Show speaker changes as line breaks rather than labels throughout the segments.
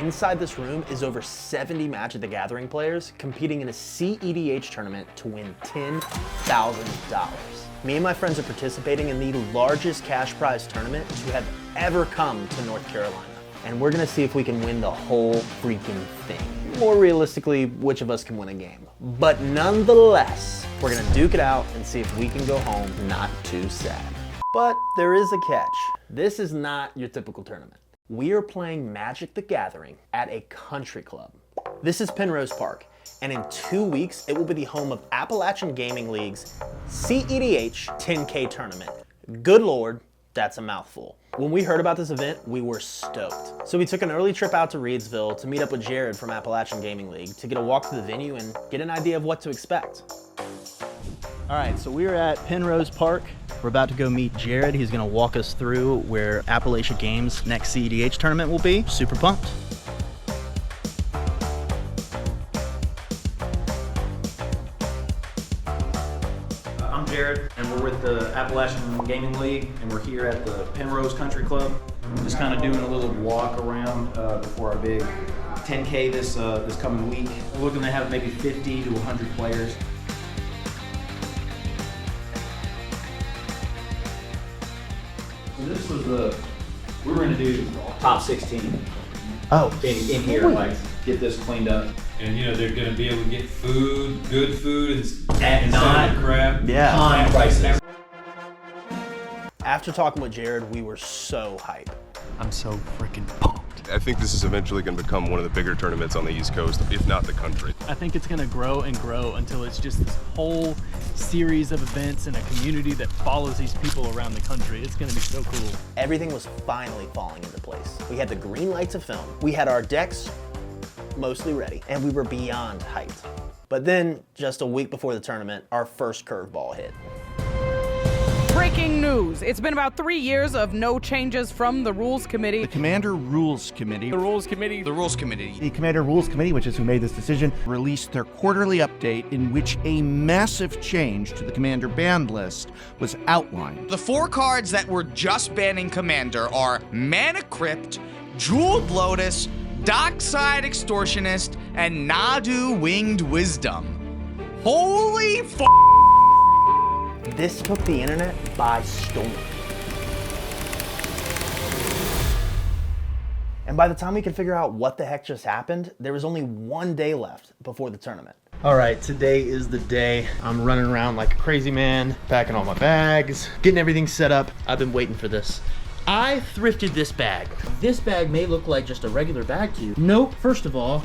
inside this room is over 70 Magic the Gathering players competing in a CEDH tournament to win $10,000. Me and my friends are participating in the largest cash prize tournament to have ever come to North Carolina. And we're gonna see if we can win the whole freaking thing. More realistically, which of us can win a game. But nonetheless, we're gonna duke it out and see if we can go home not too sad. But there is a catch. This is not your typical tournament. We are playing Magic the Gathering at a country club. This is Penrose Park, and in 2 weeks, it will be the home of Appalachian Gaming League's CEDH 10K tournament. Good Lord, that's a mouthful. When we heard about this event, we were stoked. So we took an early trip out to Reidsville to meet up with Jared from Appalachian Gaming League to get a walk to the venue and get an idea of what to expect. All right, so we're at Penrose Park. We're about to go meet Jared. He's gonna walk us through where Appalachia Games' next CEDH tournament will be. Super pumped.
I'm Jared, and we're with the Appalachian Gaming League, and we're here at the Penrose Country Club. Just kind of doing a little walk around before our big 10K this coming week. We're looking to have maybe 50 to 100 players. This was we were gonna do top 16.
Oh,
in here, like get this cleaned up.
And you know they're gonna be able to get food, good food,
At not
crap.
yeah.
High prices.
After talking with Jared, we were so hyped.
I'm so freaking pumped.
I think this is eventually going to become one of the bigger tournaments on the East Coast, if not the country.
I think it's going to grow and grow until it's just this whole series of events and a community that follows these people around the country. It's going to be so cool.
Everything was finally falling into place. We had the green light to film. We had our decks mostly ready, and we were beyond hyped. But then, just a week before the tournament, our first curveball hit.
Breaking news. It's been about 3 years of no changes from the Rules Committee.
The Commander Rules Committee.
The Rules Committee.
The Rules Committee.
The Commander Rules Committee, which is who made this decision, released their quarterly update in which a massive change to the Commander banned list was outlined.
The 4 cards that were just banning Commander are Mana Crypt, Jeweled Lotus, Dockside Extortionist, and Nadu Winged Wisdom. Holy f***!
This took the internet by storm. And by the time we could figure out what the heck just happened, there was only 1 day left before the tournament. All right, today is the day. I'm running around like a crazy man, packing all my bags, getting everything set up. I've been waiting for this. I thrifted this bag. This bag may look like just a regular bag to you. Nope, first of all,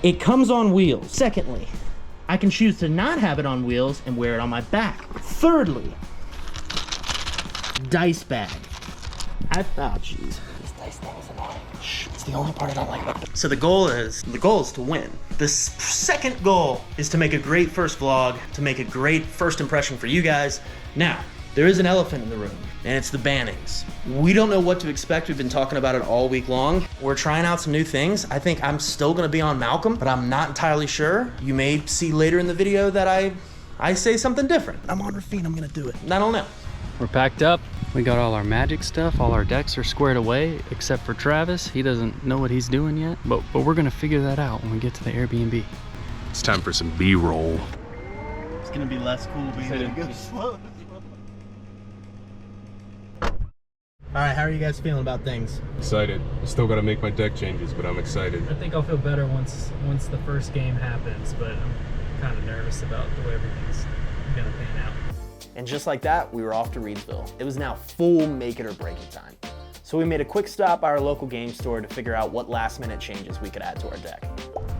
it comes on wheels. Secondly, I can choose to not have it on wheels and wear it on my back. Thirdly, dice bag. Oh jeez. This dice thing is annoying. Shh, it's the only part I don't like about it. So the goal is to win. The second goal is to make a great first vlog, to make a great first impression for you guys. Now, there is an elephant in the room, and it's the bannings. We don't know what to expect. We've been talking about it all week long. We're trying out some new things. I think I'm still gonna be on Malcolm, but I'm not entirely sure. You may see later in the video that I say something different. I'm on Rafine, I'm gonna do it. I don't know.
We're packed up. We got all our Magic stuff. All our decks are squared away, except for Travis. He doesn't know what he's doing yet, but we're gonna figure that out when we get to the Airbnb.
It's time for some B-roll.
It's gonna be less cool being able to go slow.
All right, how are you guys feeling about things?
Excited. Still got to make my deck changes, but I'm excited.
I think I'll feel better once the first game happens, but I'm kind of nervous about the way everything's gonna pan out.
And just like that, we were off to Reidsville. It was now full make it or break it time. So we made a quick stop by our local game store to figure out what last minute changes we could add to our deck.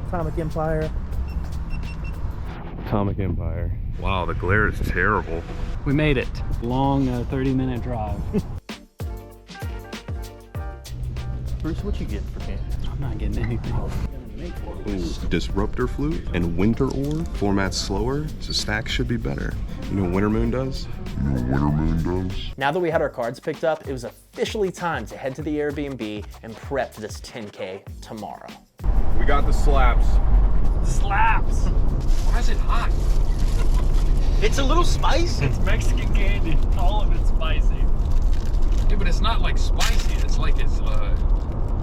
Atomic Empire.
Atomic Empire. Wow, the glare is terrible.
We made it. Long 30-minute drive.
Bruce, what you getting for me?
I'm not getting anything.
Ooh, Disruptor Flute and Winter Ore. Format's slower, so stacks should be better. You know what Winter Moon does?
Now that we had our cards picked up, it was officially time to head to the Airbnb and prep for this 10K tomorrow.
We got the slaps.
Slaps! Why is it hot?
It's a little spicy.
It's Mexican candy. All of it's spicy.
Yeah, but it's not like spicy. It's like it's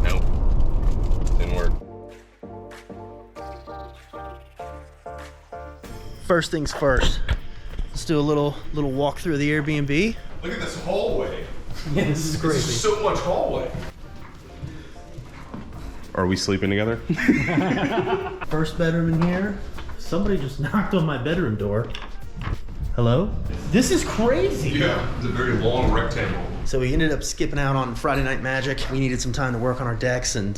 No.
first things first. Let's do a little walk through the Airbnb.
Look at this hallway.
Yeah, this is crazy.
This is so much hallway. Are we sleeping together?
First bedroom in here. Somebody just knocked on my bedroom door. Hello? This is crazy.
Yeah, it's a very long rectangle.
So we ended up skipping out on Friday Night Magic. We needed some time to work on our decks, and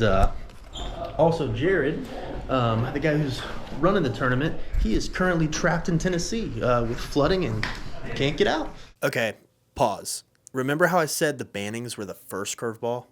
also Jared, the guy who's running the tournament, he is currently trapped in Tennessee with flooding and can't get out. Okay, pause. Remember how I said the bannings were the first curveball?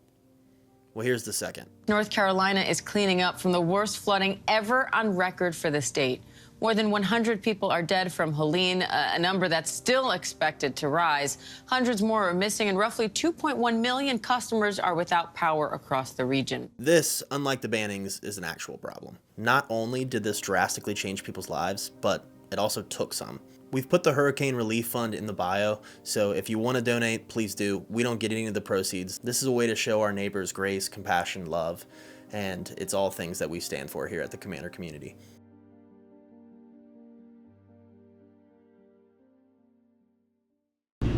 Well, here's the second.
North Carolina is cleaning up from the worst flooding ever on record for the state. More than 100 people are dead from Helene, a number that's still expected to rise. Hundreds more are missing, and roughly 2.1 million customers are without power across the region.
This, unlike the bannings, is an actual problem. Not only did this drastically change people's lives, but it also took some. We've put the Hurricane Relief Fund in the bio, so if you want to donate, please do. We don't get any of the proceeds. This is a way to show our neighbors grace, compassion, love, and it's all things that we stand for here at the Commander community.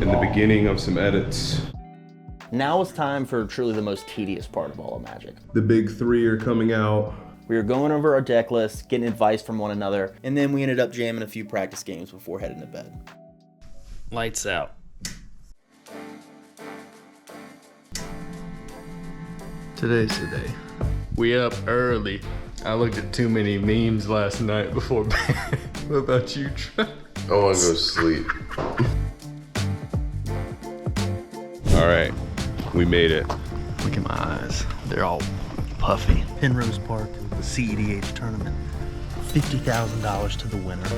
In the beginning of some edits.
Now it's time for truly the most tedious part of all of Magic.
The big three are coming out.
We were going over our deck list, getting advice from one another, and then we ended up jamming a few practice games before heading to bed.
Lights out. Today's the day. We up early. I looked at too many memes last night before bed. What about you, Trevor?
I want to go sleep. All right, we made it.
Look at my eyes. They're all puffy. Penrose Park, the CEDH tournament. $50,000 to the winner.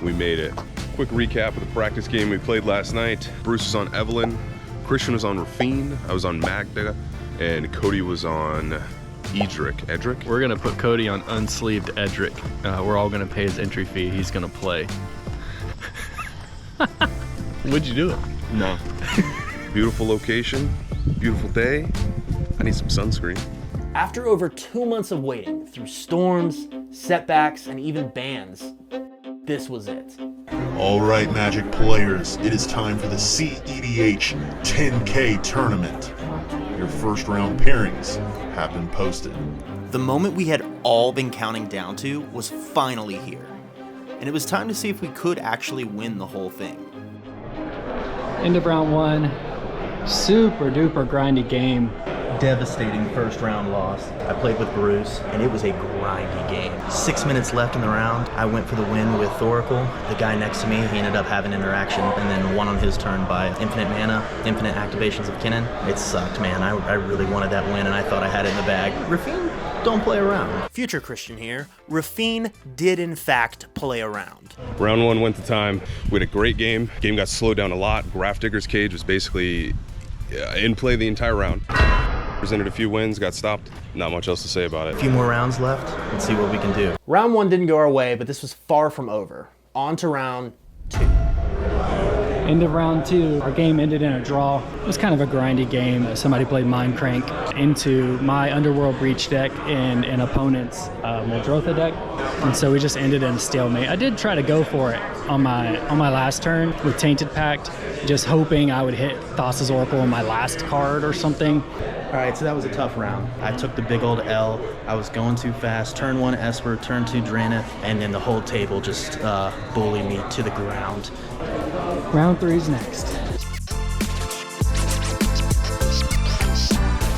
We made it. Quick recap of the practice game we played last night. Bruce was on Evelyn, Christian was on Rafine, I was on Magda, and Cody was on Edric.
We're gonna put Cody on unsleeved Edric. We're all gonna pay his entry fee. He's gonna play. What'd you do it?
No. Beautiful location, beautiful day. I need some sunscreen.
After over 2 months of waiting, through storms, setbacks, and even bans, this was it.
All right, Magic players, it is time for the CEDH 10K tournament. Your first round pairings have been posted.
The moment we had all been counting down to was finally here. And it was time to see if we could actually win the whole thing.
End of round one, super duper grindy game.
Devastating first round loss. I played with Bruce, and it was a grindy game. 6 minutes left in the round. I went for the win with Thoracle. The guy next to me, he ended up having interaction and then won on his turn by infinite mana, infinite activations of Kinnan. It sucked, man. I really wanted that win, and I thought I had it in the bag. Rafine, don't play around. Future Christian here. Rafine did, in fact, play around.
Round one went to time. We had a great game. Game got slowed down a lot. Graph Digger's Cage was basically in play the entire round. Presented a few wins, got stopped. Not much else to say about it.
A few more rounds left. Let's see what we can do. Round one didn't go our way, but this was far from over. On to round two.
End of round two, our game ended in a draw. It was kind of a grindy game. Somebody played Mind Crank into my Underworld Breach deck and an opponent's Muldrotha deck. And so we just ended in a stalemate. I did try to go for it on my last turn with Tainted Pact, just hoping I would hit Thassa's Oracle on my last card or something.
All right, so that was a tough round. I took the big old L. I was going too fast. Turn one Esper, turn two Drannith, and then the whole table just bullied me to the ground.
Round three's next.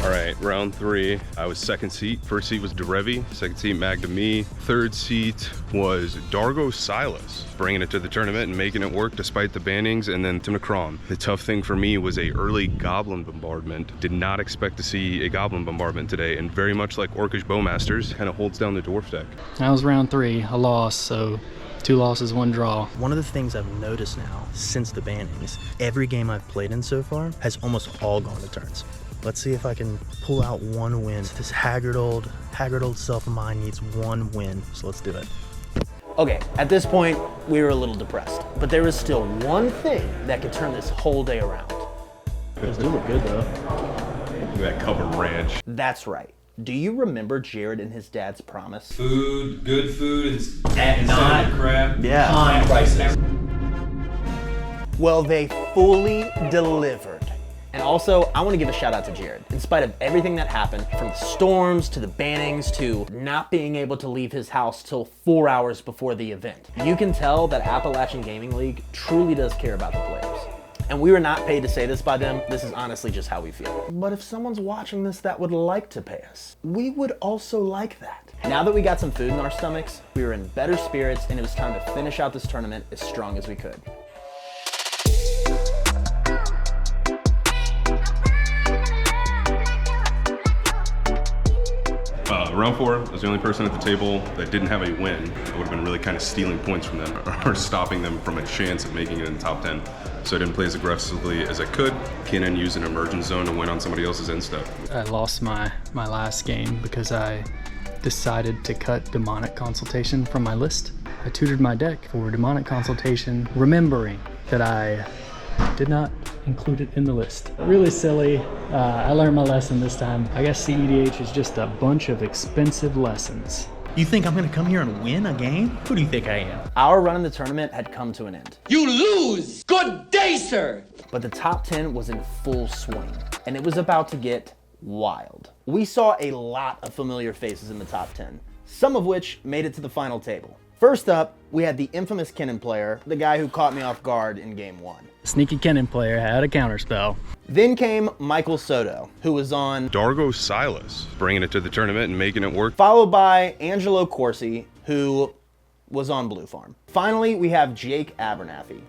All right, round three. I was second seat. First seat was Derevi. Second seat, Magda me. Third seat was Dargo Silas, bringing it to the tournament and making it work despite the bannings, and then Timnacron. The tough thing for me was a early Goblin Bombardment. Did not expect to see a Goblin Bombardment today, and very much like Orcish Bowmasters, kind of holds down the Dwarf deck.
That was round three, a loss, so 2 losses, 1 draw.
One of the things I've noticed now since the bannings, every game I've played in so far has almost all gone to turns. Let's see if I can pull out 1 win. This haggard old self of mine needs 1 win, so let's do it. Okay, at this point, we were a little depressed, but there was still one thing that could turn this whole day around.
Those do look good though.
Look at that covered ranch.
That's right. Do you remember Jared and his dad's promise?
Food, good food,
And not
crap.
Yeah.
high prices.
Well, they fully delivered. And also, I want to give a shout out to Jared. In spite of everything that happened, from the storms to the bannings to not being able to leave his house till 4 hours before the event, you can tell that Appalachian Gaming League truly does care about the players. And we were not paid to say this by them. This is honestly just how we feel. But if someone's watching this that would like to pay us, we would also like that. Now that we got some food in our stomachs, we were in better spirits, and it was time to finish out this tournament as strong as we could.
Round 4, I was the only person at the table that didn't have a win. I would have been really kind of stealing points from them or stopping them from a chance at making it in the top 10. So I didn't play as aggressively as I could. Cannon used an emergence zone to win on somebody else's end step.
I lost my last game because I decided to cut Demonic Consultation from my list. I tutored my deck for Demonic Consultation, remembering that I did not include it in the list. Really silly. I learned my lesson this time. I guess CEDH is just a bunch of expensive lessons.
You think I'm gonna come here and win a game? Who do you think I am?
Our run in the tournament had come to an end.
You lose! Good day, sir!
But the top 10 was in full swing, and it was about to get wild. We saw a lot of familiar faces in the top 10, some of which made it to the final table. First up, we had the infamous Kennen player, the guy who caught me off guard in game 1.
Sneaky Kennen player had a counterspell.
Then came Michael Soto, who was on
Dargo Silas, bringing it to the tournament and making it work.
Followed by Angelo Corsi, who was on Blue Farm. Finally, we have Jake Abernathy.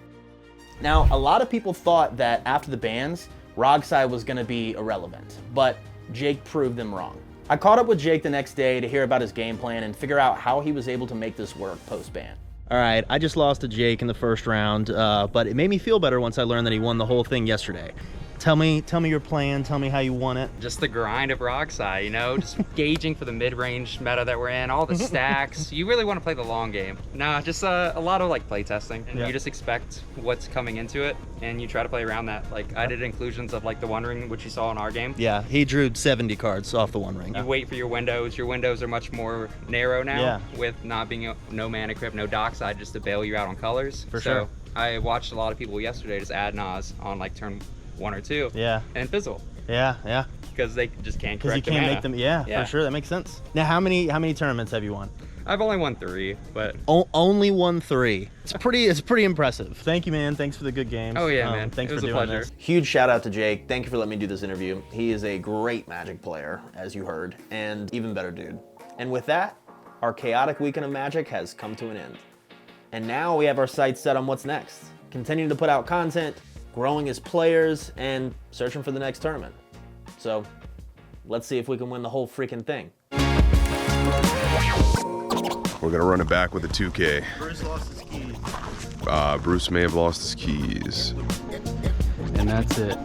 Now, a lot of people thought that after the bans, Dockside was gonna be irrelevant, but Jake proved them wrong. I caught up with Jake the next day to hear about his game plan and figure out how he was able to make this work post-ban.
All right, I just lost to Jake in the first round, but it made me feel better once I learned that he won the whole thing yesterday. Tell me your plan, tell me how you won it.
Just the grind of Dockside, you know, just gauging for the mid-range meta that we're in, all the stacks. You really want to play the long game. Nah, just a lot of like play testing, and you just expect what's coming into it, and you try to play around that. Like I did inclusions of like the One Ring, which you saw in our game.
Yeah, he drew 70 cards off the One Ring.
You wait for your windows. Your windows are much more narrow now, with not being no mana crypt, no Dockside, just to bail you out on colors.
For sure.
I watched a lot of people yesterday just add Nas on like turn 1 or 2.
Yeah.
And fizzle.
Yeah.
Because they just can't correct
Because you can't
the
make them. Yeah, for sure. That makes sense. Now, how many tournaments have you won?
I've only won 3, but
only won 3. It's pretty impressive. Thank you, man. Thanks for the good games.
Oh yeah, man.
Thanks
it was
for
a
doing
pleasure.
this.
Huge shout out to Jake. Thank you for letting me do this interview. He is a great Magic player, as you heard, and even better dude. And with that, our chaotic weekend of Magic has come to an end. And now we have our sights set on what's next. Continuing to put out content, growing as players, and searching for the next tournament. So let's see if we can win the whole freaking thing.
We're gonna run it back with a 2K.
Bruce lost his keys.
Bruce may have lost his keys.
And that's it.